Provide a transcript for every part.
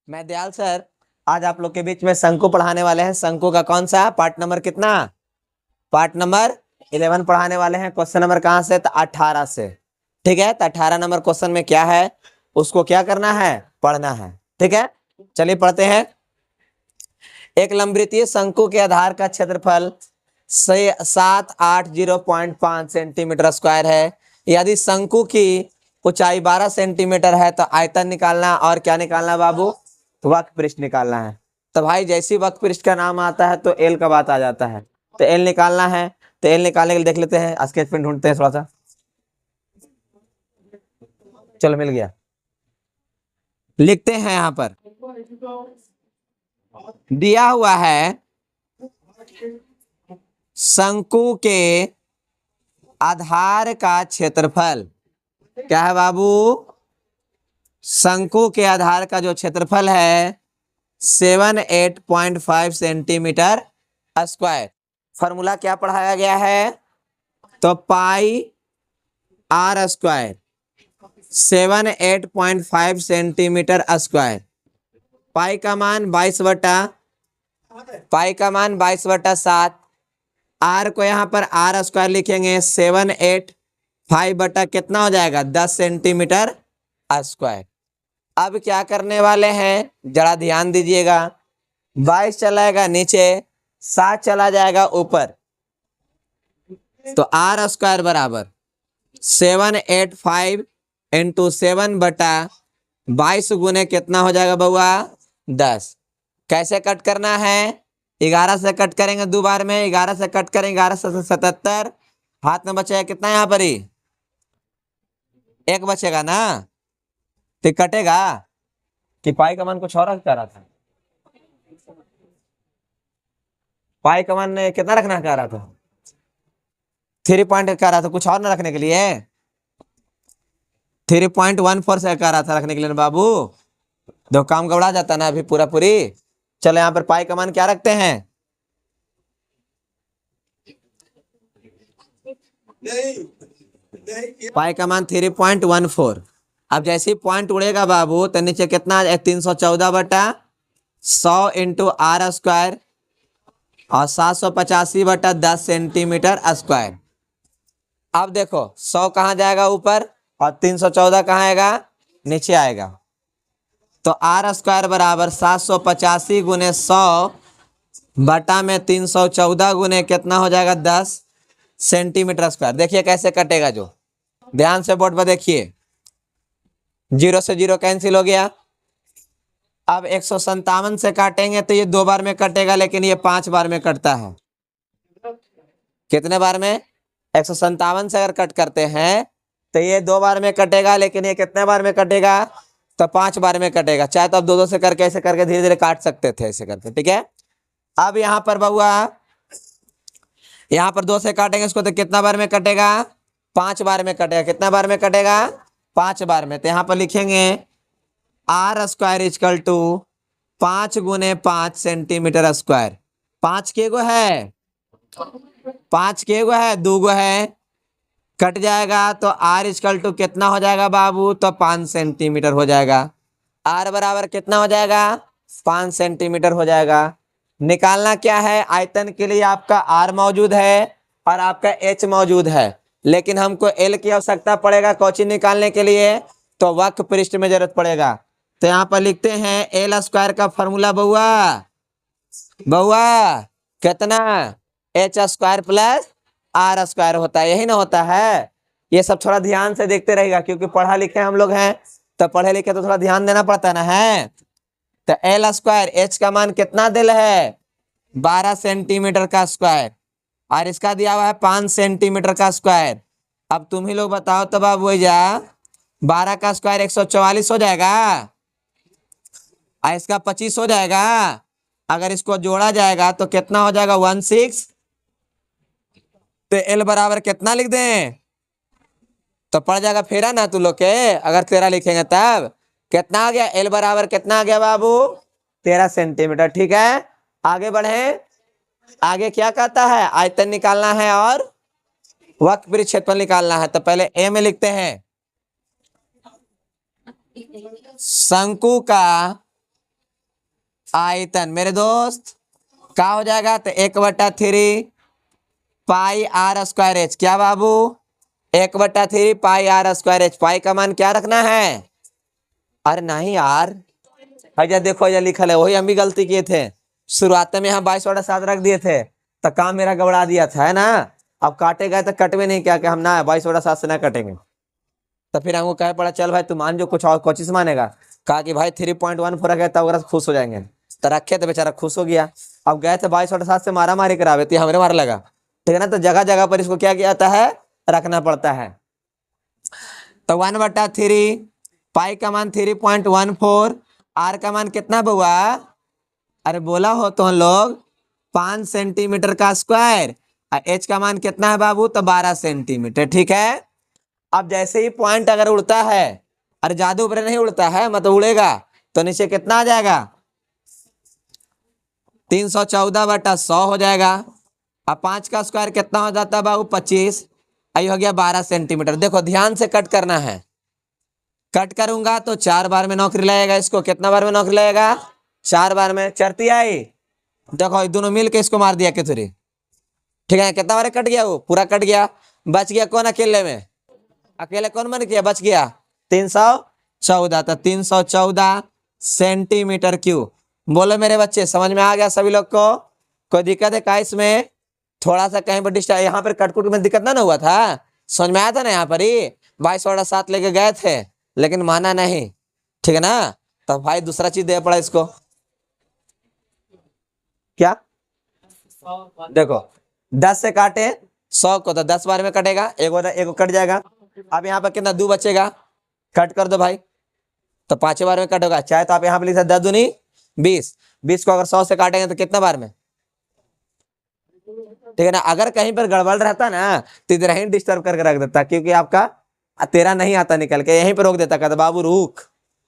मैं दयाल सर आज आप लोग के बीच में शंकु पढ़ाने वाले हैं। शंकु का कौन सा पार्ट नंबर कितना? पार्ट नंबर 11 पढ़ाने वाले हैं। क्वेश्चन नंबर कहाँ से? तो 18 से। ठीक है, तो 18 नंबर क्वेश्चन में क्या है उसको क्या करना है, पढ़ना है। ठीक है, चलिए पढ़ते हैं। एक लंबवृत्तीय शंकु के आधार का क्षेत्रफल 780.5 सेंटीमीटर स्क्वायर है। यदि शंकु की ऊंचाई 12 सेंटीमीटर है तो आयतन निकालना और क्या निकालना बाबू? वक्र पृष्ठ निकालना है। तो भाई जैसी वक्र पृष्ठ का नाम आता है तो एल का बात आ जाता है। तो एल निकालना है, तो एल निकालने के लिए देख लेते हैं, स्केच पेन ढूंढते हैं थोड़ा सा। चलो मिल गया, लिखते हैं। यहां पर दिया हुआ है शंकु के आधार का क्षेत्रफल। क्या है बाबू? शंकु के आधार का जो क्षेत्रफल है 78.5 सेंटीमीटर स्क्वायर। फॉर्मूला क्या पढ़ाया गया है? तो पाई आर स्क्वायर 78.5 सेंटीमीटर स्क्वायर। पाई का मान 22/7। आर को यहाँ पर आर स्क्वायर लिखेंगे 785 बटा कितना हो जाएगा? 10 सेंटीमीटर स्क्वायर। अब क्या करने वाले हैं जरा ध्यान दीजिएगा। 22 चलाएगा नीचे, 7 चला जाएगा ऊपर, तो आर स्क्वायर बराबर 785 इंटू 7 बटा 22 गुने कितना हो जाएगा बउआ? 10। कैसे कट करना है? 11 से कट करेंगे दो बार में, 11 से कट करेंगे, 11 से 77, हाथ में बचेगा कितना? यहाँ पर ही एक बचेगा ना, तो कटेगा कि पाई का मान कुछ और रख रहा था? पाई का मान कितना रखना कह रहा था? 3 पॉइंट कह रहा था, कुछ और ना रखने के लिए? 3.14 से कह रहा था रखने के लिए ना बाबू। दो काम गबड़ा जाता ना अभी पूरा पूरी। चलो यहाँ पर पाई का मान क्या रखते हैं? पाई का मान 3.14। अब जैसे ही पॉइंट उड़ेगा बाबू तो नीचे कितना? 314 बटा 100 इंटू आर स्क्वायर और 785 बटा 10 सेंटीमीटर स्क्वायर। अब देखो 100 कहाँ जाएगा? ऊपर, और 314 कहाँ आएगा? नीचे आएगा। तो आर स्क्वायर बराबर 785 गुने 100 बटा में 314 गुने कितना हो जाएगा? 10 सेंटीमीटर स्क्वायर। देखिए कैसे कटेगा, जो ध्यान से बोर्ड पर देखिए। 0 से 0 कैंसिल हो गया। अब 157 से काटेंगे तो ये 2 बार में कटेगा, लेकिन ये 5 बार में कटता है। कितने बार में? 157 से अगर कट करते हैं तो ये 2 बार में कटेगा, लेकिन ये कितने बार में कटेगा? तो 5 बार में कटेगा। चाहे तो आप 2-2 से करके ऐसे करके धीरे धीरे काट सकते थे ऐसे करके। ठीक है, अब यहाँ पर बउआ यहाँ पर 2 से काटेंगे इसको तो कितना बार में कटेगा? 5 बार में कटेगा। कितना बार में कटेगा? 5 बार में। तो यहाँ पर लिखेंगे आर स्क्वायर इजकल टू 5 गुने 5 सेंटीमीटर स्क्वायर। 5 के गो है? 5 के गो है? 2 गो है, कट जाएगा तो आर इजकल टू कितना हो जाएगा बाबू? तो 5 सेंटीमीटर हो जाएगा। आर बराबर कितना हो जाएगा? 5 सेंटीमीटर हो जाएगा। निकालना क्या है? आयतन के लिए आपका आर मौजूद है और आपका एच मौजूद है, लेकिन हमको एल की आवश्यकता पड़ेगा कोची निकालने के लिए? तो वक्र पृष्ठ में जरूरत पड़ेगा। तो यहाँ पर लिखते हैं एल स्क्वायर का फॉर्मूला बउआ कितना? H square plus R square होता है, यही ना होता है? ये सब थोड़ा ध्यान से देखते रहेगा, क्योंकि पढ़ा लिखे हम लोग हैं तो पढ़े लिखे तो थोड़ा ध्यान देना पड़ता ना है। तो एल स्क्वायर, एच का मान कितना दिल है? 12 सेंटीमीटर का स्क्वायर, और इसका दिया हुआ है 5 सेंटीमीटर का स्क्वायर। अब तुम ही लोग बताओ तब आप वही जा, 12 का स्क्वायर 144 हो जाएगा और इसका 25 हो जाएगा। अगर इसको जोड़ा जाएगा तो कितना हो जाएगा? 16। तो एल बराबर कितना लिख दें? तो पड़ जाएगा फेरा ना तू लोग के, अगर 13 लिखेंगे तब कितना आ गया? एल बराबर कितना आ गया बाबू? 13 सेंटीमीटर। ठीक है, आगे बढ़े। आगे क्या कहता है? आयतन निकालना है और वक्र पृष्ठ क्षेत्रफल निकालना है। तो पहले ए में लिखते हैं शंकु का आयतन मेरे दोस्त क्या हो जाएगा, तो 1/3 पाई आर स्क्वायर एच। क्या बाबू, 1/3 pi R square H. Pi का मान क्या रखना है, अरे नहीं यार, भैया देखो ये लिखल है, वही हम भी गलती किए थे, शुरुआत में यहाँ 22/7 रख दिए थे, तो काम मेरा गबड़ा दिया था, है ना। अब काटे गए तो कटवे नहीं, क्या कि हम ना 22/7 से ना कटेंगे, तो फिर हमको कह पड़ा चल भाई तू मान जो, कुछ और कोशिश मानेगा। कहा कि भाई 3.14 रखे तब अगर खुश हो जाएंगे, तो रखे तो बेचारा खुश हो गया। अब गए थे 22/7 से मारा मारी करावे, तो हमरे मार लगा, ठीक है ना। तो जगह जगह पर इसको क्या किया जाता है, रखना पड़ता है। तो 1/3 पाई का मान 3.14, आर का मान कितना बुआ, अरे बोला हो तो हम लोग 5 सेंटीमीटर का स्क्वायर, और एच का मान कितना है बाबू, तो 12 सेंटीमीटर, ठीक है। अब जैसे ही पॉइंट अगर उड़ता है, अरे जादू ऊपर नहीं उड़ता है, मतलब उड़ेगा, तो नीचे कितना आ जाएगा, 314/100 हो जाएगा। अब 5 का स्क्वायर कितना हो जाता है बाबू, 25, आई हो गया 12 सेंटीमीटर। देखो ध्यान से कट करना है, कट करूंगा तो 4 बार में नौकरी लगेगा, इसको कितना बार में नौकरी लगेगा, 4 बार में। चरती आई, देखो दोनों मिल के इसको मार दिया कितनी, ठीक है, कितना बार कट गया, वो पूरा कट गया। बच गया कौन अकेले में, अकेले कौन बन गया, बच गया 314, तो 314 सेंटीमीटर क्यूब। बोलो मेरे बच्चे समझ में आ गया सभी लोग को, कोई दिक्कत है क्या इसमें, थोड़ा सा कहीं पर डिस्टर्ब, यहाँ पर कटकुट में दिक्कत ना हुआ था, समझ में आया था ना, यहाँ पर ही 22/7 लेके गए थे, लेकिन माना नहीं, ठीक है ना। तो भाई दूसरा चीज दे पड़ा इसको, क्या, देखो 10 से काटे 100 को, तो 10 बार में कटेगा, एक कट जाएगा। अब यहाँ पर कितना 2 बचेगा, कट कर दो भाई, तो 5 बार में कट होगा। चाहे तो आप यहाँ पे लिख सकते 10 दूनी 20, 20 को अगर 100 से काटेंगे तो कितना बार में, ठीक है ना। अगर कहीं पर गड़बड़ रहता ना, तो इधर ही डिस्टर्ब करके रख देता, क्योंकि आपका 13 नहीं आता निकल के, यहीं पर रोक देता, कहता बाबू रुक,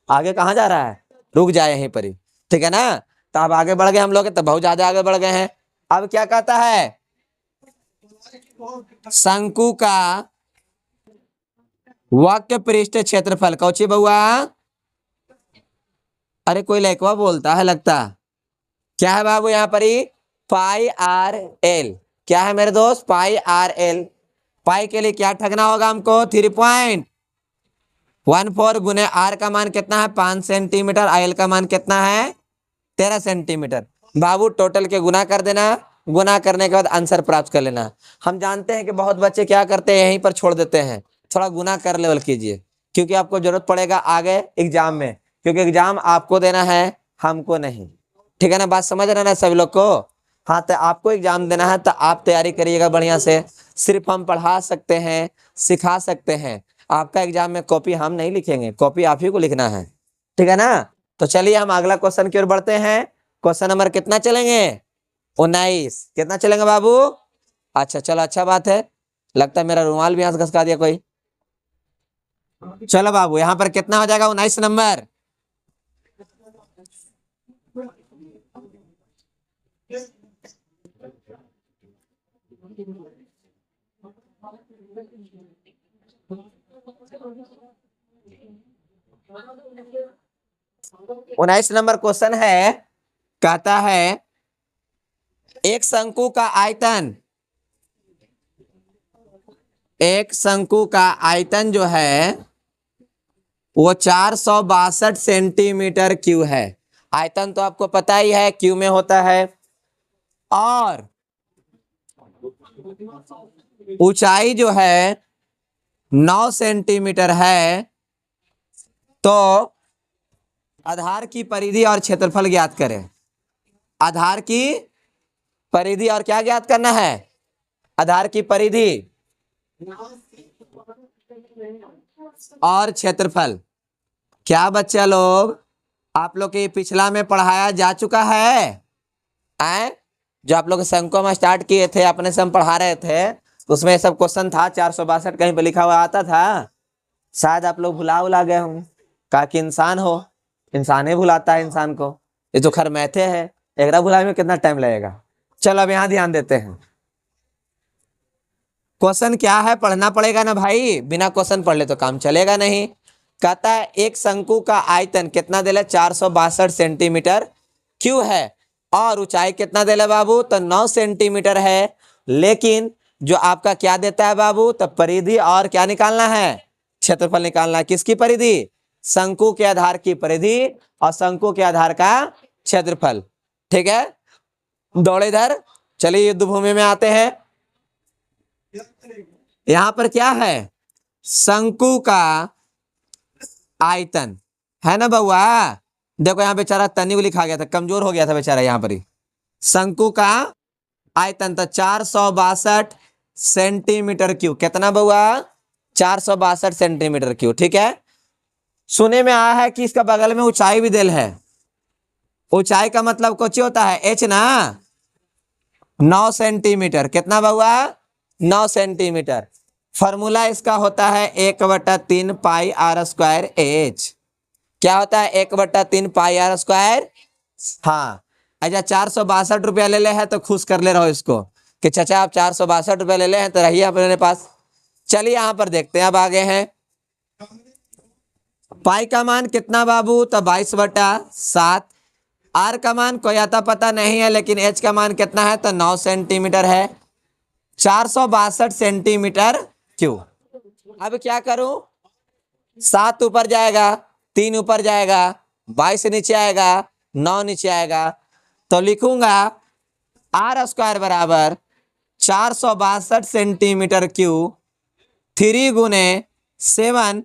आगे कहाँ जा रहा है, रुक जाए यहीं पर ही, ठीक है ना। तो अब आगे बढ़ गए हम लोग, तो बहुत ज्यादा आगे बढ़ गए हैं। अब क्या कहता है, शंकु का वक्र पृष्ठ क्षेत्रफल, कौची बउआ, अरे कोई लड़कवा बोलता है लगता, क्या है बाबू यहाँ पर ही, पाई आर एल। क्या है मेरे दोस्त, पाई आर एल। पाई के लिए क्या ठगना होगा हमको, 3.14 गुने आर का मान कितना है 5 सेंटीमीटर, एल का मान कितना है 13 सेंटीमीटर। बाबू टोटल के गुना कर देना, गुना करने के बाद आंसर प्राप्त कर लेना। हम जानते हैं कि बहुत बच्चे क्या करते हैं, यहीं पर छोड़ देते हैं, थोड़ा गुना कर लेवल कीजिए, क्योंकि आपको जरूरत पड़ेगा आगे एग्जाम में, क्योंकि एग्जाम आपको देना है, हमको नहीं, ठीक है ना। बात समझ रहे ना सभी लोग को, हाँ तो आपको एग्जाम देना है, तो आप तैयारी करिएगा बढ़िया से। सिर्फ हम पढ़ा सकते हैं, सिखा सकते हैं, आपका एग्जाम में कॉपी हम नहीं लिखेंगे, कॉपी आप ही को लिखना है, ठीक है ना। तो चलिए हम अगला क्वेश्चन की ओर बढ़ते हैं। क्वेश्चन नंबर कितना चलेंगे, 19, कितना चलेंगे बाबू, अच्छा चलो अच्छा बात है, लगता है मेरा रुमाल भी यहाँ से घसका दिया कोई। चलो बाबू यहाँ पर कितना हो जाएगा, 19 नंबर, उन्नीस नंबर क्वेश्चन है, कहता है एक शंकु का आयतन, एक शंकु का आयतन जो है वो 462 सेंटीमीटर क्यूब है। आयतन तो आपको पता ही है क्यूब में होता है, और ऊंचाई जो है 9 सेंटीमीटर है। तो आधार की परिधि और क्षेत्रफल ज्ञात करें। आधार की परिधि और क्या ज्ञात करना है, आधार की परिधि और क्षेत्रफल। क्या बच्चा लोग, आप लोग के पिछला में पढ़ाया जा चुका है, जो आप लोग शंको में स्टार्ट किए थे, अपने से हम पढ़ा रहे थे, उसमें सब क्वेश्चन था 462 कहीं पे लिखा हुआ आता था, शायद आप लोग भुला गए होंगे। कहा कि इंसान हो, इंसान ही भुलाता है इंसान को, ये तो खैर मैथे है, एक भुलाने में कितना टाइम लगेगा। चलो अब यहाँ ध्यान देते हैं, क्वेश्चन क्या है पढ़ना पड़ेगा ना भाई, बिना क्वेश्चन पढ़ ले तो काम चलेगा नहीं। कहता है एक शंकु का आयतन कितना दे, 462 सेंटीमीटर क्यू है और ऊंचाई कितना दे बाबू, तो 9 सेंटीमीटर है। लेकिन जो आपका क्या देता है बाबू, तो परिधि और क्या निकालना है, क्षेत्रफल निकालना है। किसकी परिधि, शंकु के आधार की परिधि और शंकु के आधार का क्षेत्रफल। ठीक है, दौड़े इधर, चलिए युद्ध भूमि में आते हैं। यहां पर क्या है, शंकु का आयतन है ना बउआ। देखो यहाँ बेचारा तनी को लिखा गया था, कमजोर हो गया था बेचारा यहाँ पर ही। शंकु का आयतन था 462 सेंटीमीटर क्यूब। कितना बउआ, 462 सेंटीमीटर क्यूब। ठीक है, सुने में आया है कि इसका बगल में ऊंचाई भी दिल है। ऊंचाई का मतलब कुछ होता है एच ना, 9 सेंटीमीटर। कितना बउआ, 9 सेंटीमीटर। फॉर्मूला इसका होता है 1/3 पाई आर स्क्वायर एच। क्या होता है, 1/3 पाई आर स्क्वायर। हाँ, अच्छा 462 रुपया ले ले है तो खुश कर ले रहो इसको कि चाचा आप 462 रुपया ले ले हैं तो रहिए अपने पास। चलिए यहां पर देखते हैं, अब आगे हैं। पाई का मान कितना बाबू, तो 22/7। आर का मान कोई आता पता नहीं है, लेकिन एच का मान कितना है, तो 9 सेंटीमीटर है। 462 सेंटीमीटर क्यूब। अब क्या करूं, 7 ऊपर जाएगा, 3 ऊपर जाएगा, 22 नीचे आएगा, 9 नीचे आएगा, तो लिखूंगा आर स्क्वायर बराबर 462 सेंटीमीटर क्यूब 3 गुने 7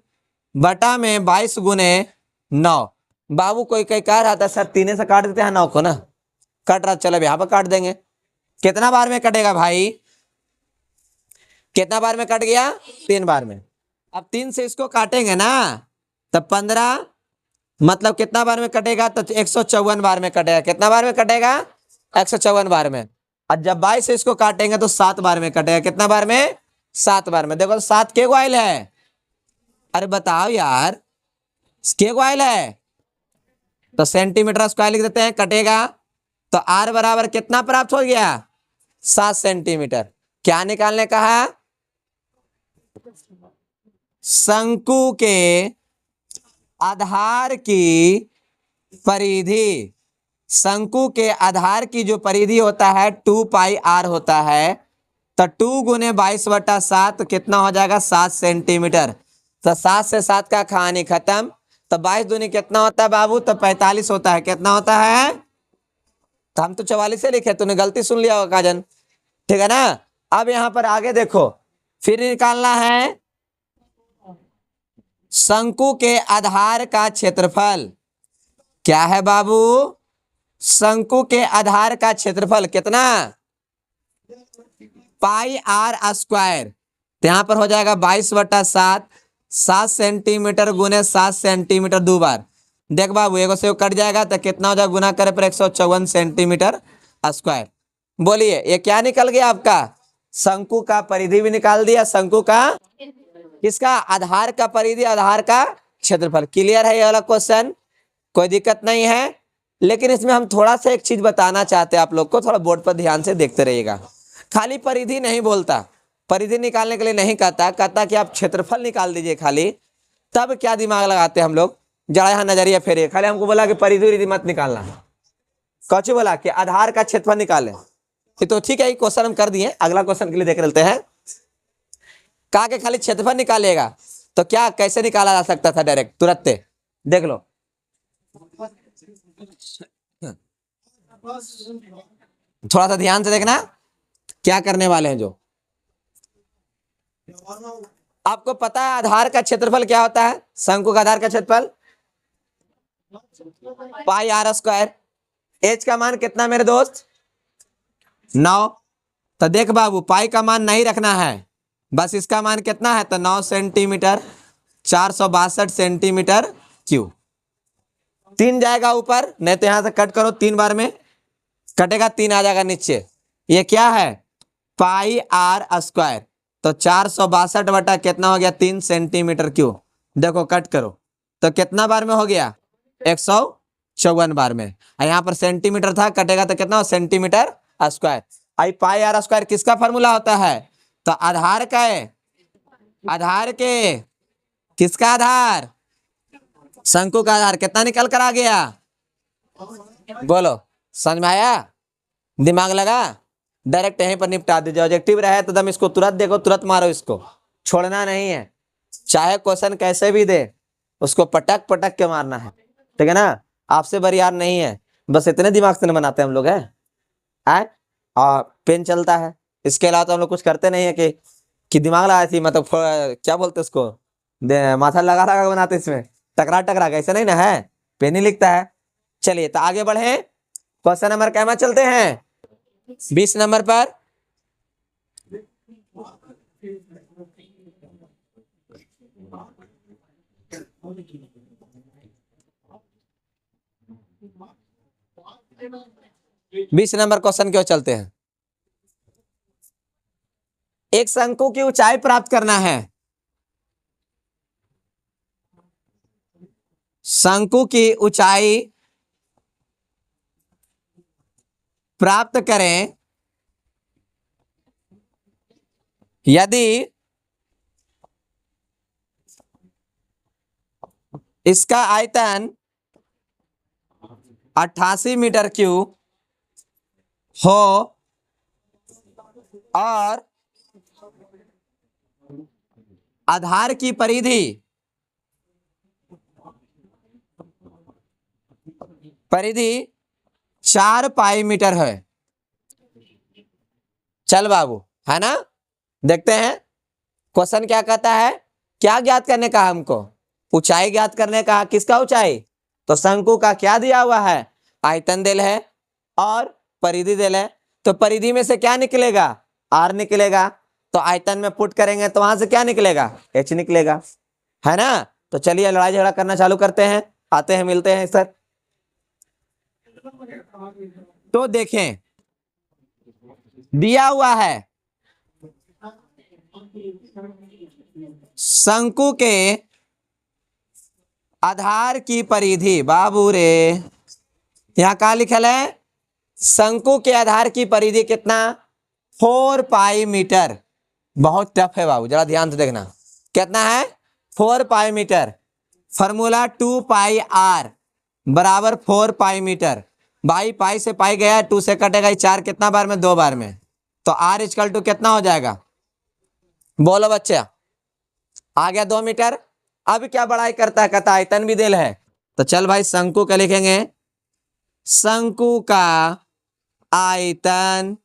बटा में 22 गुने 9। बाबू कोई कई कह रहा था सर 3 से काट देते हैं 9 को ना, कट रहा, चलो यहाँ पर काट देंगे। कितना बार में कटेगा भाई, कितना बार में कट गया, 3 बार में। अब 3 से इसको काटेंगे ना, तब 15 मतलब कितना बार में कटेगा, तो 154 बार में कटेगा। कितना बार में कटेगा, 154 बार में। और जब 22 से इसको काटेंगे तो 7 बार में कटेगा। कितना बार में, 7 बार में। देखो 7 के आयल है, अरे बताओ यार, के आयल है, तो सेंटीमीटर स्क्वायर लिख देते हैं, कटेगा। तो आर बराबर कितना प्राप्त हो गया, 7 सेंटीमीटर। क्या निकालने कहा, शंकु के आधार की परिधि। शंकु के आधार की जो परिधि होता है 2 पाई आर होता है, तो 2 गुने 22/7 कितना हो जाएगा, 7 सेंटीमीटर। तो 7 से 7 का कहानी खत्म। तो 22 दूनी कितना होता है बाबू, तो 45 होता है। कितना होता है, तो हम तो 44 से लिखे, तूने गलती सुन लिया होगा काजन, ठीक है ना। अब यहां पर आगे देखो, फिर निकालना है शंकु के आधार का क्षेत्रफल। क्या है बाबू, शंकु के आधार का क्षेत्रफल कितना, पाई आर स्क्वायर। तो यहां पर हो जाएगा 22/7, 7 सेंटीमीटर गुने 7 सेंटीमीटर 2 बार। देख बाबू एगो से कट जाएगा तो कितना हो जाएगा, गुना करे पर 154 सेंटीमीटर स्क्वायर। बोलिए ये क्या निकल गया आपका, शंकु का परिधि भी निकाल दिया, शंकु का किसका, आधार का परिधि, आधार का क्षेत्रफल। क्लियर है ये वाला क्वेश्चन, कोई दिक्कत नहीं है। लेकिन इसमें हम थोड़ा सा एक चीज बताना चाहते हैं आप लोग को, थोड़ा बोर्ड पर ध्यान से देखते रहिएगा। खाली परिधि नहीं बोलता, परिधि निकालने के लिए नहीं कहता, कहता कि आप क्षेत्रफल निकाल दीजिए खाली। तब क्या दिमाग लगाते हैं हम लोग, जरा यहाँ नजरिया फेरिए। खाली हमको बोला कि परिधि मत निकालना, कौची बोला कि आधार का क्षेत्रफल निकाले। तो ठीक है, ये क्वेश्चन हम कर दिए, अगला क्वेश्चन के लिए देख लेते हैं। कहा कि खाली क्षेत्रफल निकालेगा, तो क्या कैसे निकाला जा सकता था, डायरेक्ट तुरंत देख लो। थोड़ा सा ध्यान से देखना क्या करने वाले हैं। जो आपको पता है आधार का क्षेत्रफल क्या होता है, शंकु का आधार का क्षेत्रफल पाई आर स्क्वायर। एच का मान कितना मेरे दोस्त, 9। तो देख बाबू पाई का मान नहीं रखना है, बस इसका मान कितना है, तो 9 सेंटीमीटर 462 सेंटीमीटर क्यूब। 3 जाएगा ऊपर, नहीं तो यहां से कट करो, 3 बार में कटेगा, 3 आ जाएगा नीचे। ये क्या है, पाई आर स्क्वायर। तो 462 बटा कितना हो गया, 3 सेंटीमीटर क्यूब। देखो कट करो तो कितना बार में हो गया, 154 बार में। यहाँ पर सेंटीमीटर था, कटेगा तो कितना, सेंटीमीटर स्क्वायर। आई पाई आर स्क्वायर किसका फॉर्मूला होता है, तो आधार का है, आधार के किसका आधार, शंकु का आधार। कितना निकल कर आ गया, बोलो, समझ में आया? दिमाग लगा? डायरेक्ट यहीं पर निपटा दीजिए। ऑब्जेक्टिव रहे तो तुम इसको तुरंत देखो, तुरंत मारो, इसको छोड़ना नहीं है। चाहे क्वेश्चन कैसे भी दे, उसको पटक पटक के मारना है, ठीक है ना? आपसे बरियार नहीं है, बस इतने दिमाग से नहीं बनाते हम लोग, है आए? और पेन चलता है, इसके अलावा तो हम लोग कुछ करते नहीं है कि दिमाग लगाई थी, मतलब क्या बोलते उसको, माथा लगा लगा बनाते इसमें, टकरा टकरा के, ऐसा नहीं ना है, पेन ही लिखता है। चलिए तो आगे बढ़े, क्वेश्चन नंबर क्या में चलते हैं? 20 नंबर पर। बीस नंबर क्वेश्चन क्यों चलते हैं? एक शंकु की ऊंचाई प्राप्त करना है। शंकु की ऊंचाई प्राप्त करें यदि इसका आयतन 88 मीटर क्यूब हो और आधार की परिधि 4 पाई मीटर है। चल बाबू, है ना? देखते हैं क्वेश्चन क्या कहता है। क्या ज्ञात करने का हमको? ऊंचाई ज्ञात करने का। किसका ऊंचाई? तो शंकु का क्या दिया हुआ है? आयतन दिल है और परिधि दिल है। तो परिधि में से क्या निकलेगा? आर निकलेगा। तो आयतन में पुट करेंगे तो वहां से क्या निकलेगा? एच निकलेगा, है ना? तो चलिए लड़ाई झगड़ा करना चालू करते हैं, आते हैं, मिलते हैं सर। तो देखें, दिया हुआ है शंकु के आधार की परिधि। बाबू रे, यहां क्या लिखल है? शंकु के आधार की परिधि कितना? 4 पाई मीटर। बहुत टफ है बाबू, जरा ध्यान से देखना। कितना है? 4 pi metre. Formula 2 pi R बराबर 4 पाई मीटर। भाई पाई से पाई गया, 2 से कटेगा 4, कितना बार में? 2 बार में। तो आर इक्वल टू कितना हो जाएगा? बोलो बच्चा। आ गया 2 मीटर। अब क्या बड़ाई करता है? कहता आयतन भी दिल है। तो चल भाई शंकु का लिखेंगे। शंकु का आयतन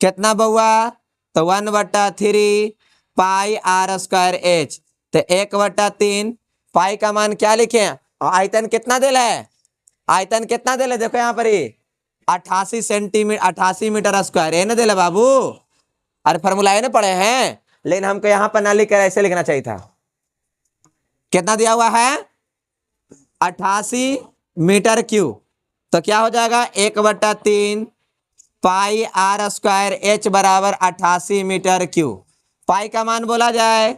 कितना बउआ? तो 1/3 पाई आर स्क्वायर एच। तो 1/3 पाई का मान क्या लिखे? आयतन कितना दिल है? आयतन कितना दिल है? देखो यहाँ पर ही 88 सेंटीमीटर, 88 मीटर स्क्वायर, ये ना दिल है बाबू। अरे फॉर्मूला ये ना पढ़े हैं, लेकिन हमको यहाँ पर ना लिखकर ऐसे लिखना चाहिए था। कितना दिया हुआ है? 88 मीटर क्यूब। तो क्या हो जाएगा? 1/3 पाई आर स्क्वायर एच बराबर 88 मीटर क्यूब। पाई का मान बोला जाए,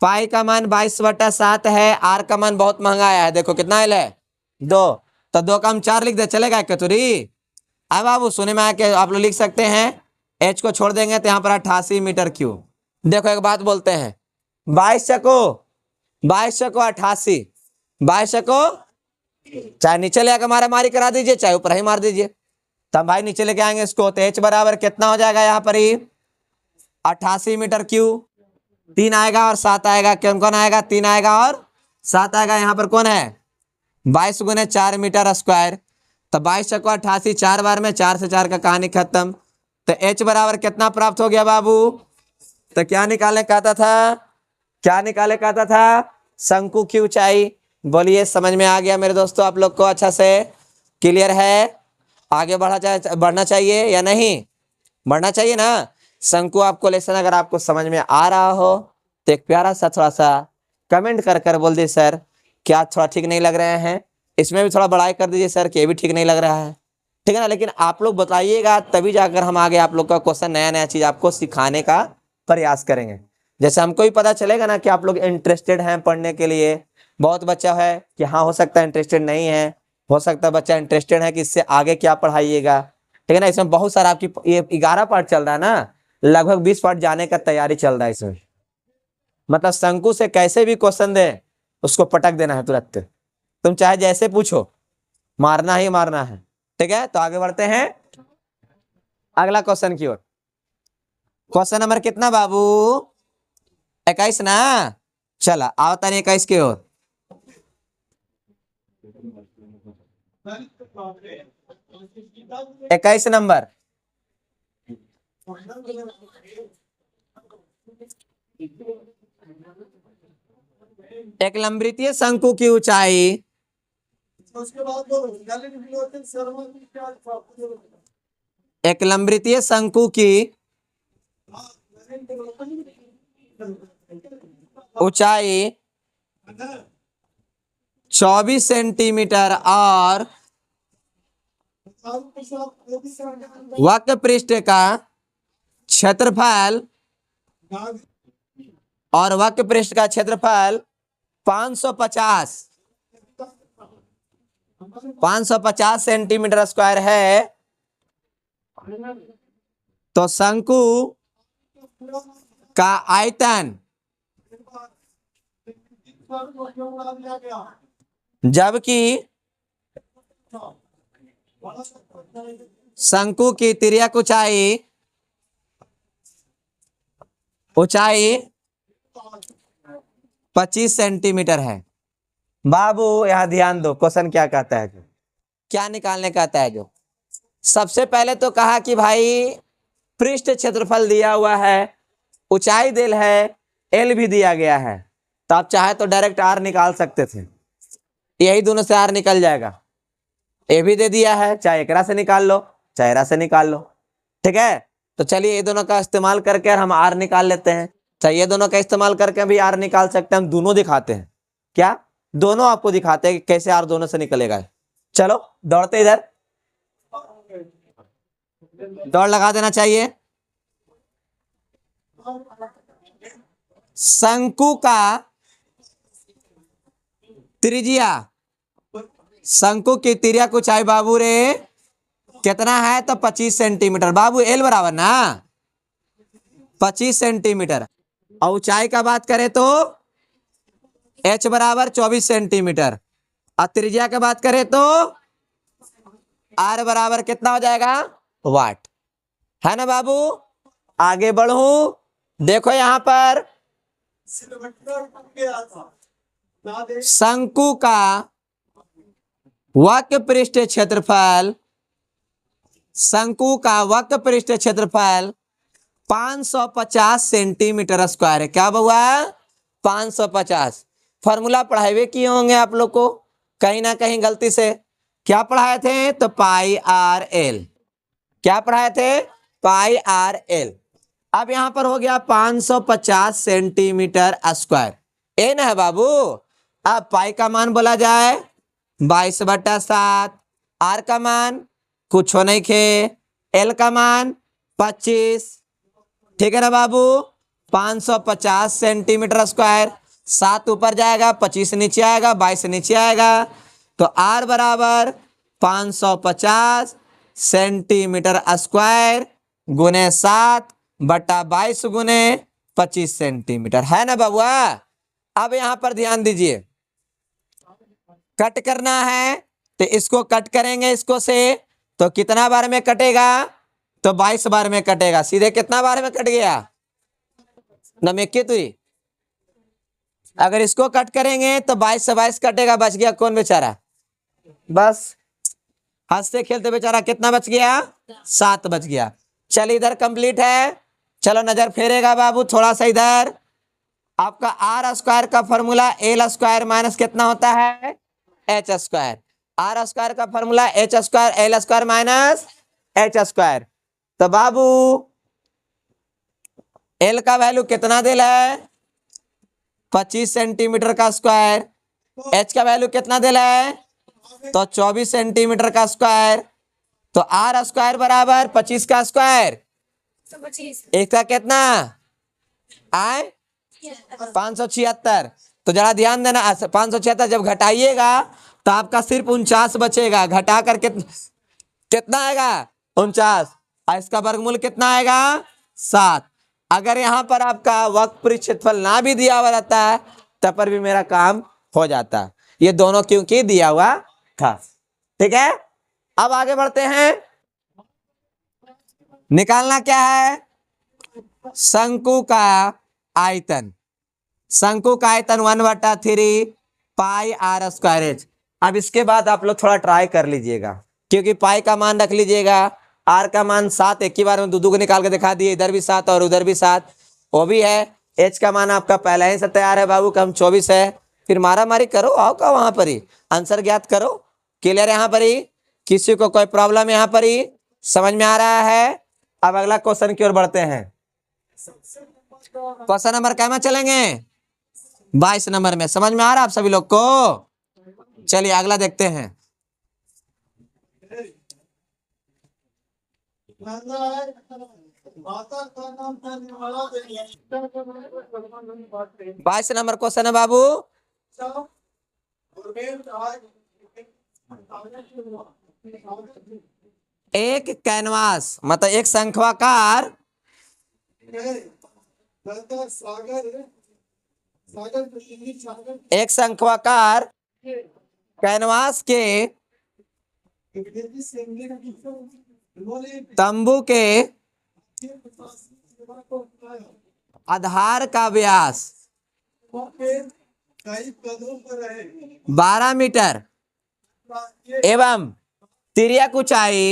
पाई का मान 22/7 है। आर का मान बहुत महंगा आया है, देखो कितना है? 2। तो 2 का हम 4 लिख दे, चलेगा कतुरी? अब बाबू सुने में आया कि आप लोग लिख सकते हैं, एच को छोड़ देंगे तो यहाँ पर 88 मीटर क्यूब। देखो एक बात बोलते हैं, 22 चको 88, 22 चको, चाहे नीचे ले आकर मारा मारी करा दीजिए, चाहे ऊपर ही मार दीजिए। तब भाई नीचे लेके आएंगे इसको, तो एच बराबर कितना हो जाएगा? यहाँ पर ही 88 मीटर क्यूब। 3 आएगा और 7 आएगा। कौन कौन आएगा? 3 आएगा और 7 आएगा। यहाँ पर कौन है? 22 गुने 4 मीटर स्क्वायर। तो 22 चको 88, 4 बार में, 4 से 4 का कहानी खत्म। तो एच बराबर कितना प्राप्त हो गया बाबू? तो क्या निकालने कहता था? क्या निकाले कहता था? शंकु की ऊंचाई। बोलिए, समझ में आ गया मेरे दोस्तों? आप लोग को अच्छा से क्लियर है? आगे बढ़ना चाहिए या नहीं? बढ़ना चाहिए ना। शंकु आपको लेसन अगर आपको समझ में आ रहा हो तो एक प्यारा सा थोड़ा सा कमेंट कर बोल दीजिए सर क्या थोड़ा ठीक नहीं लग रहे हैं। इसमें भी थोड़ा बड़ाई कर दीजिए सर कि ये भी ठीक नहीं लग रहा है, ठीक है ना? लेकिन आप लोग बताइएगा तभी जाकर हम आगे आप लोग का क्वेश्चन नया नया चीज आपको सिखाने का प्रयास करेंगे। जैसे हमको भी पता चलेगा ना कि आप लोग इंटरेस्टेड हैं पढ़ने के लिए। बहुत बच्चा है कि हाँ हो सकता है इंटरेस्टेड नहीं है, हो सकता है बच्चा इंटरेस्टेड है कि इससे आगे क्या पढ़ाइएगा, ठीक है ना? इसमें बहुत सारा आपकी ये 11 पार्ट चल रहा है ना, लगभग 20 पार्ट जाने का तैयारी चल रहा है इसमें। मतलब शंकु से कैसे भी क्वेश्चन दे उसको पटक देना है तुरंत, तुम चाहे जैसे पूछो मारना ही मारना है। ठीक है, तो आगे बढ़ते हैं अगला क्वेश्चन की ओर। क्वेश्चन नंबर कितना बाबू? 21 ना। चला आवता नहीं 21 की ओर। इक्कीस नंबर। एक लंबवृत्तीय शंकु की ऊंचाई एक लंबवृत्तीय शंकु की ऊंचाई 24 सेंटीमीटर और वक्र पृष्ठ का क्षेत्रफल 550 सेंटीमीटर स्क्वायर है। तो शंकु का आयतन जबकि शंकु की तिर्यक ऊंचाई 25 सेंटीमीटर है। बाबू यहां ध्यान दो, क्वेश्चन क्या कहता है, जो क्या निकालने कहता है। जो सबसे पहले तो कहा कि भाई पृष्ठ क्षेत्रफल दिया हुआ है, ऊंचाई दिल है, एल भी दिया गया है। तो आप चाहे तो डायरेक्ट आर निकाल सकते थे, यही दोनों से आर निकल जाएगा। ए भी दे दिया है, चाहे एकरा से निकाल लो चाहे एरा से निकाल लो। ठीक है, तो चलिए ये दोनों का इस्तेमाल करके हम आर निकाल लेते हैं। चाहिए ये दोनों का इस्तेमाल करके भी आर निकाल सकते हैं। हम दोनों दिखाते हैं, क्या दोनों आपको दिखाते हैं कि कैसे आर दोनों से निकलेगा। चलो दौड़ते इधर, दौड़ लगा देना चाहिए। शंकु का त्रिज्या, शंकु की तिर्यक ऊंचाई बाबू रे कितना है? तो 25 सेंटीमीटर। बाबू एल बराबर ना 25 सेंटीमीटर। और ऊंचाई का बात करें तो एच बराबर 24 सेंटीमीटर। और त्रिज्या की बात करें तो आर बराबर कितना हो जाएगा? वाट, है ना बाबू। आगे बढ़ू, देखो यहां पर शंकु का वक्र पृष्ठ क्षेत्रफल, शंकु का वक्र पृष्ठ क्षेत्रफल 550 सेंटीमीटर स्क्वायर है। क्या बउआ? 550। फॉर्मूला पढ़ाए किए होंगे आप लोग को कहीं ना कहीं गलती से। क्या पढ़ाए थे? तो पाई आर एल। क्या पढ़ाए थे? पाई आर एल। अब यहां पर हो गया 550 सेंटीमीटर स्क्वायर, ए ना है बाबू। अब पाई का मान बोला जाए 22/7, आर का मान कुछ हो नहीं खे, एल का मान 25। ठीक है ना बाबू। 550 सेंटीमीटर स्क्वायर, 7 ऊपर जाएगा, 25 नीचे आएगा, 22 नीचे आएगा। तो आर बराबर 550 सेंटीमीटर स्क्वायर गुने 7/22 गुने 25 सेंटीमीटर, है ना बाबुआ। अब यहां पर ध्यान दीजिए, कट करना है तो इसको कट करेंगे इसको से, तो कितना बार में कटेगा? तो 22 बार में कटेगा। सीधे कितना बार में कट गया? नमेके तुई। अगर इसको कट करेंगे तो 22 से 22 कटेगा, बच गया कौन बेचारा? बस हंसते खेलते बेचारा कितना बच गया? 7 बच गया। चल इधर कंप्लीट है। चलो नजर फेरेगा बाबू थोड़ा सा इधर। आपका आर स्क्वायर का फॉर्मूला एल स्क्वायर माइनस कितना होता है? H square. आर स्क्वायर का formula H square L square minus H square. तो बाबू एल का वैल्यू कितना दिल है? 25 सेंटीमीटर का स्क्वायर। एच का वैल्यू कितना दिल है? तो 24 सेंटीमीटर का स्क्वायर। तो आर स्क्वायर बराबर 25 का स्क्वायर, एक का कितना आए? 576। तो जरा ध्यान देना, 576 जब घटाइएगा तो आपका सिर्फ 49 बचेगा। घटा कर कितना आएगा? 49। और इसका वर्गमूल कितना आएगा? 7। अगर यहाँ पर आपका वक्र पृष्ठ क्षेत्रफल ना भी दिया हुआ रहता है तब पर भी मेरा काम हो जाता। ये दोनों क्योंकि दिया हुआ था। ठीक है, अब आगे बढ़ते हैं। निकालना क्या है? शंकु का आयतन। शंकु का आयतन 1/3 पाई आर स्क्वायर एच। अब इसके बाद आप लोग थोड़ा ट्राई कर लीजिएगा, क्योंकि पाई का मान रख लीजिएगा, आर का मान 7, एक ही बार में दो को निकाल के दिखा दिए, इधर भी 7 और उधर भी 7, वो भी है। एच का मान आपका पहले ही से तैयार है बाबू, कम 24 है। फिर मारा मारी करो, आओ का वहां पर ही आंसर ज्ञात करो। क्लियर यहाँ पर ही? किसी को कोई प्रॉब्लम यहाँ पर ही समझ में आ रहा है? अब अगला क्वेश्चन की ओर बढ़ते हैं। क्वेश्चन नंबर क्या में चलेंगे? 22 नंबर में। समझ में आ रहा है आप सभी लोग को? चलिए अगला देखते हैं। 22 नंबर क्वेश्चन है बाबू। एक कैनवास मतलब एक शंखवाकार एक शंखवाकार कैनवास के तंबू के आधार का व्यास 12 मीटर एवं तिर्यक ऊंचाई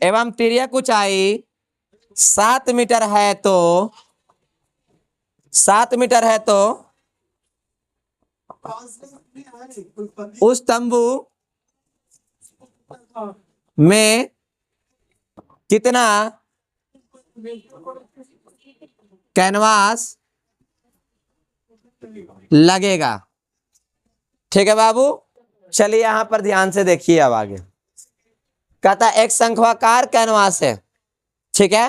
एवं तिर्यक ऊंचाई 7 मीटर है तो 7 मीटर है तो उस तंबू में कितना कैनवास लगेगा? ठीक है बाबू, चलिए यहां पर ध्यान से देखिए। अब आगे कहता है एक शंखवाकार कैनवास है, ठीक है।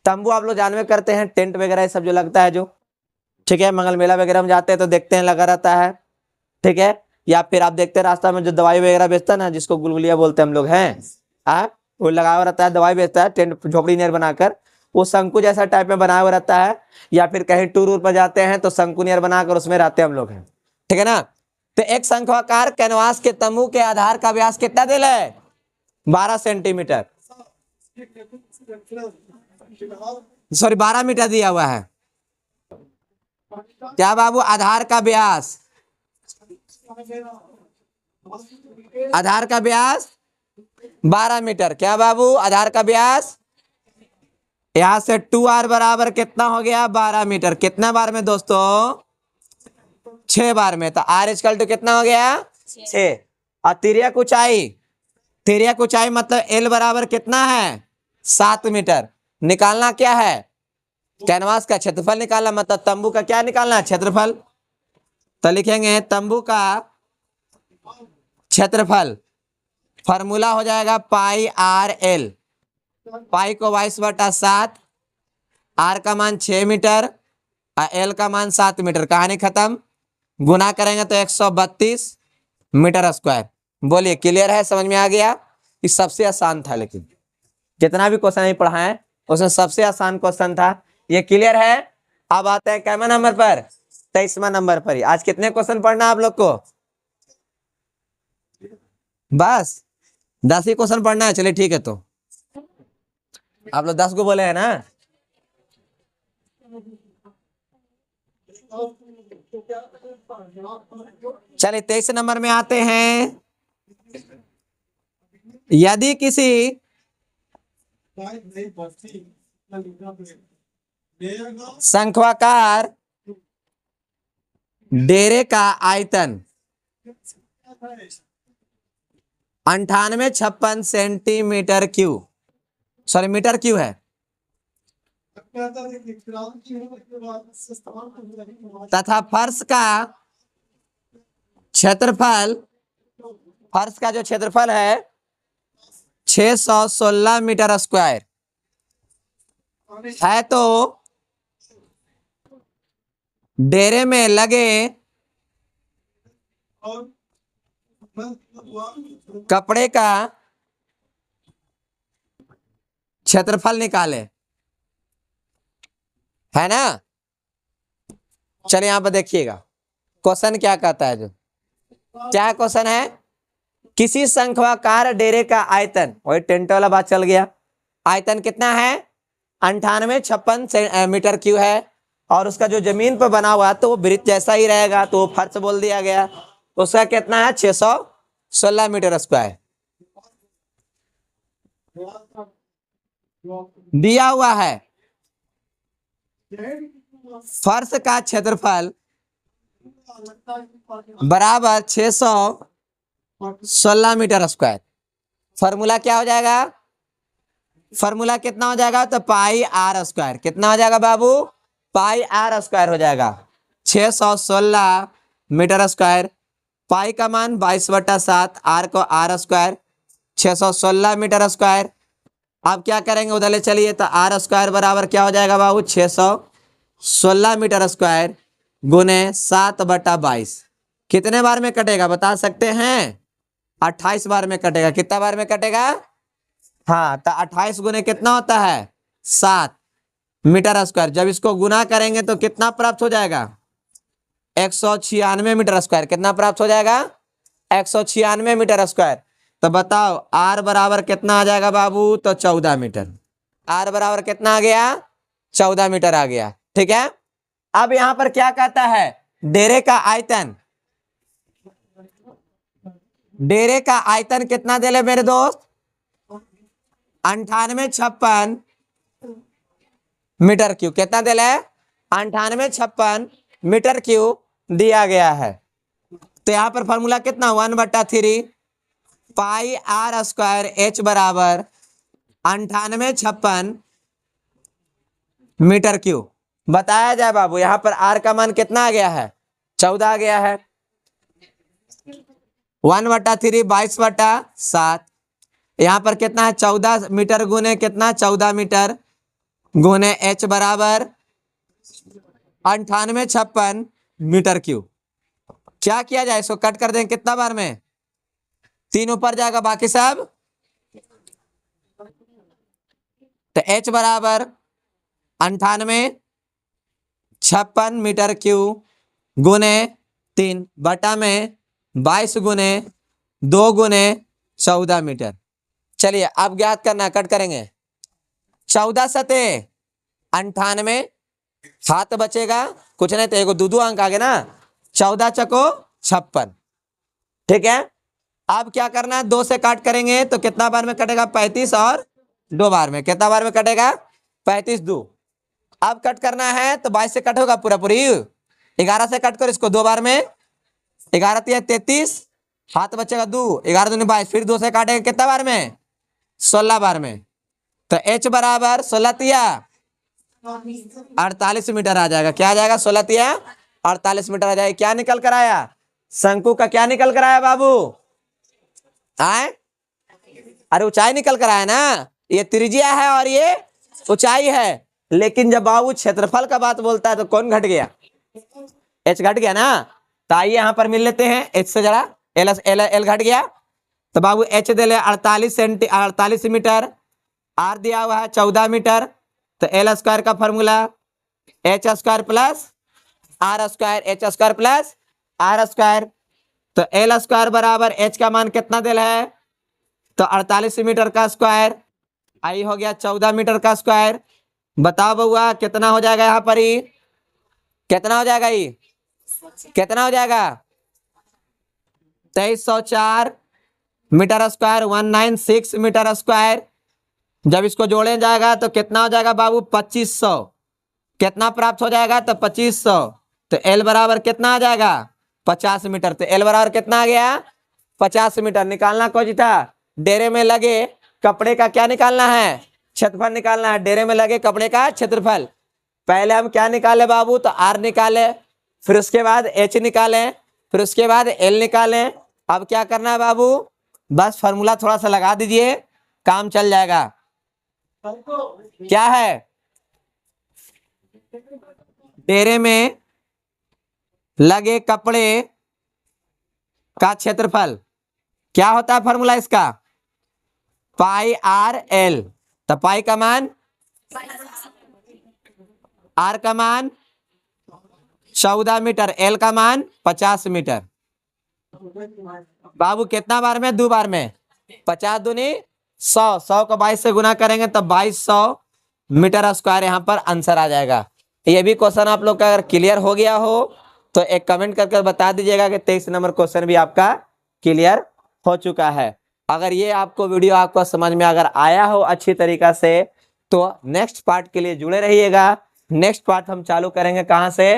तंबू आप लोग जानवे करते हैं, टेंट वगैरह ये सब जो लगता है जो, ठीक है। मंगल मेला वगैरह में जाते हैं तो देखते हैं लगा रहता है, ठीक है। या फिर आप देखते हैं रास्ता में जो दवाई वगैरह बेचता है ना, जिसको गुलगुलिया बोलते हैं हम लोग हैं, वो लगा हुआ रहता है, दवाई बेचता है, टेंट झोपड़ी नियर बनाकर, वो शंकु जैसा टाइप में बना हुआ रहता है। या फिर कहीं टूर वूर पर जाते हैं तो शंकु नियर बनाकर उसमें रहते हैं हम लोग हैं, ठीक है ना। तो एक शंखवाकार कैनवास के तंबू के आधार का व्यास कितना दिल है? 12 सेंटीमीटर, सॉरी 12 मीटर दिया हुआ है। क्या बाबू? आधार का व्यास, आधार का व्यास 12 मीटर। क्या बाबू? आधार का व्यास, यहां से 2r बराबर कितना हो गया? 12 मीटर। कितना बार में दोस्तों? 6 बार में। तो r इक्वल टू कितना हो गया? 6। और तिर्यक ऊंचाई, तिर्यक ऊंचाई मतलब l बराबर कितना है? 7 मीटर। निकालना क्या है? कैनवास का क्षेत्रफल निकालना, मतलब तंबू का क्या निकालना है? क्षेत्रफल। तो लिखेंगे तंबू का क्षेत्रफल, फॉर्मूला हो जाएगा पाई आर एल। पाई को 22/7, आर का मान 6 मीटर और एल का मान 7 मीटर। कहानी खत्म। गुना करेंगे तो 132 मीटर स्क्वायर। बोलिए क्लियर है? समझ में आ गया? ये सबसे आसान था, लेकिन जितना भी क्वेश्चन पढ़ाए उसमें सबसे आसान क्वेश्चन था। ये क्लियर है? अब आते हैं कैमा नंबर पर? 23वां नंबर पर। आज कितने क्वेश्चन पढ़ना आप लोग को? बस 10 ही क्वेश्चन पढ़ना है। चलिए ठीक है, तो आप लोग 10 को बोले हैं ना। चलिए 23 नंबर में आते हैं। यदि किसी शंखवाकार डेरे का आयतन 9856 centimetre cube, sorry metre cube है, तथा फर्श का क्षेत्रफल, फर्श का जो क्षेत्रफल है 616 मीटर स्क्वायर है, तो डेरे में लगे कपड़े का क्षेत्रफल निकाले, है ना। चलिए यहां पर देखिएगा क्वेश्चन क्या कहता है, जो क्या क्वेश्चन है, किसी शंक्वाकार डेरे का आयतन, वही टेंट वाला बात चल गया, आयतन कितना है 9856 मीटर क्यूब है, और उसका जो जमीन पर बना हुआ है तो वो वृत्त जैसा ही रहेगा, तो वो फर्श बोल दिया गया, उसका कितना है 616 मीटर स्क्वायर दिया हुआ है। फर्श का क्षेत्रफल बराबर 616 मीटर स्क्वायर। फॉर्मूला क्या हो जाएगा, फॉर्मूला कितना हो जाएगा, तो पाई आर स्क्वायर, कितना हो जाएगा बाबू, पाई आर स्क्वायर हो जाएगा 616 मीटर स्क्वायर। पाई का मान 22/7, आर को आर स्क्वायर 616 मीटर स्क्वायर। अब क्या करेंगे उधर ले चलिए, तो आर स्क्वायर बराबर क्या हो जाएगा बाबू 616 मीटर स्क्वायर गुने 7/22, कितने बार में कटेगा बता सकते हैं, 28 बार में कटेगा। कितना बार में कटेगा, हाँ, तो 28 गुने कितना होता है 7 मीटर स्क्वायर। जब इसको गुना करेंगे तो कितना प्राप्त हो जाएगा 196 मीटर स्क्वायर। कितना प्राप्त हो जाएगा 196 मीटर स्क्वायर। तो बताओ आर बराबर कितना आ जाएगा बाबू, तो 14 मीटर। आर बराबर कितना आ गया 14 मीटर आ गया, ठीक है। अब यहां पर क्या कहता है, डेरे का आयतन, डेरे का आयतन कितना दे ले मेरे दोस्त 9856 मीटर क्यूब, कितना दे ले 9856 मीटर क्यूब दिया गया है। तो यहां पर फॉर्मूला कितना 1/3 पाई आर स्क्वायर एच बराबर 9856 मीटर क्यूब बताया जाए बाबू। यहां पर आर का मान कितना आ गया है 14 आ गया है, 1/3 22/7, यहां पर कितना है 14 मीटर गुने कितना 14 मीटर गुने एच बराबर 9856 मीटर क्यूब। क्या किया जाए, इसको कट कर दें कितना बार में, 3 ऊपर जाएगा बाकी सब, तो एच बराबर 9856 मीटर क्यूब गुने 3 बटा में 22 गुने 2 गुने 14 मीटर। चलिए अब ज्ञात करना, कट करेंगे 14 सते 98, हाथ बचेगा कुछ नहीं तो एगो दो अंक आ गए ना, 14 चको 56, ठीक है। अब क्या करना है 2 से काट करेंगे तो कितना बार में कटेगा 35 और 2 बार में, कितना बार में कटेगा 35 2। अब कट करना है तो 22 से कट होगा पूरा पूरी, 11 से कट कर इसको 2 बार में, 11 3 33, हाथ बचेगा 2, 11 दूनी 22, फिर 2 से काटेंगे कितना बार में 16 बार में। तो एच बराबर 16 तिया 48 मीटर आ जाएगा। क्या आ जाएगा 16 तिया 48 मीटर आ जाएगा। क्या निकल कर आया, शंकु का क्या निकल कर आया बाबू, आए, अरे ऊंचाई निकल कर आया ना, ये त्रिज्या है और ये ऊंचाई है। लेकिन जब बाबू क्षेत्रफल का बात बोलता है तो कौन घट गया, एच घट गया ना। तो आइए यहां पर मिल लेते हैं एच से जरा, एल एल एल घट गया, तो बाबू एच दे ले 48 मीटर, आर दिया हुआ है 14 मीटर, तो एल स्क्वायर का formula H square plus R square, H square plus R square. तो एल स्क्वायर बराबर एच का मान कितना दिल है, तो 48 मीटर का स्क्वायर, आई हो गया 14 मीटर का स्क्वायर। बताओ बउआ कितना हो जाएगा यहाँ पर ही, कितना हो जाएगा ये, कितना हो जाएगा 2304 मीटर स्क्वायर, 196 मीटर स्क्वायर। जब इसको जोड़े जाएगा तो कितना हो जाएगा बाबू 2500, कितना प्राप्त हो जाएगा तो 2500। तो एल बराबर कितना आ जाएगा 50 मीटर, तो एल बराबर कितना आ गया 50 मीटर। निकालना कौन था, डेरे में लगे कपड़े का क्या निकालना है, क्षेत्रफल निकालना है, डेरे में लगे कपड़े का क्षेत्रफल। पहले हम क्या निकाले बाबू, तो आर निकाले, फिर उसके बाद एच निकाले, फिर उसके बाद एल निकाले। अब क्या करना है बाबू, बस फॉर्मूला थोड़ा सा लगा दीजिए काम चल जाएगा। क्या है, डेरे में लगे कपड़े का क्षेत्रफल क्या होता है फॉर्मूला इसका, पाई आर एल। तो पाई का मान, आर का मान 14 मीटर, एल का मान 50 मीटर। बाबू कितना बार में? 2 बार में। 50 दूनी 100, 100 को 22 से गुना करेंगे तो 2200 मीटर स्क्वायर यहाँ पर आंसर आ जाएगा। ये भी क्वेश्चन आप लोग का अगर क्लियर हो गया हो तो एक कमेंट करके बता दीजिएगा कि 23 नंबर क्वेश्चन भी आपका क्लियर हो चुका है। अगर ये आपको वीडियो आपको समझ में अगर आया हो अच्छी तरीका से तो नेक्स्ट पार्ट के लिए जुड़े रहिएगा। नेक्स्ट पार्ट हम चालू करेंगे कहाँ से?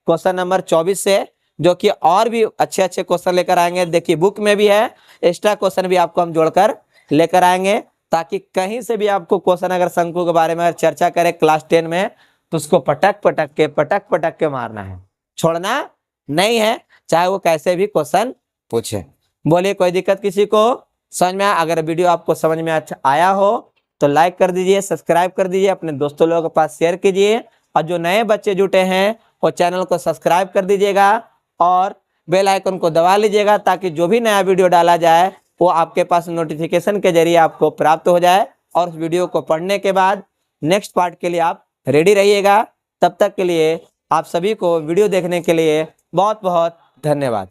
क्वेश्चन नंबर 24 से, जो कि और भी अच्छे अच्छे क्वेश्चन लेकर आएंगे। देखिए बुक में भी है, एक्स्ट्रा क्वेश्चन भी आपको हम जोड़कर लेकर आएंगे, ताकि कहीं से भी आपको क्वेश्चन अगर शंकु के बारे में अगर चर्चा करें क्लास 10 में तो उसको पटक पटक के मारना है, छोड़ना नहीं है, चाहे वो कैसे भी क्वेश्चन पूछे। बोलिए कोई दिक्कत किसी को? समझ में आया? अगर वीडियो आपको समझ में अच्छा आया हो तो लाइक कर दीजिए, सब्सक्राइब कर दीजिए, अपने दोस्तों लोगों के पास शेयर कीजिए, और जो नए बच्चे जुटे हैं वो चैनल को सब्सक्राइब कर दीजिएगा और बेल आइकन को दबा लीजिएगा, ताकि जो भी नया वीडियो डाला जाए वो आपके पास नोटिफिकेशन के जरिए आपको प्राप्त हो जाए। और उस वीडियो को पढ़ने के बाद नेक्स्ट पार्ट के लिए आप रेडी रहिएगा। तब तक के लिए आप सभी को वीडियो देखने के लिए बहुत बहुत धन्यवाद।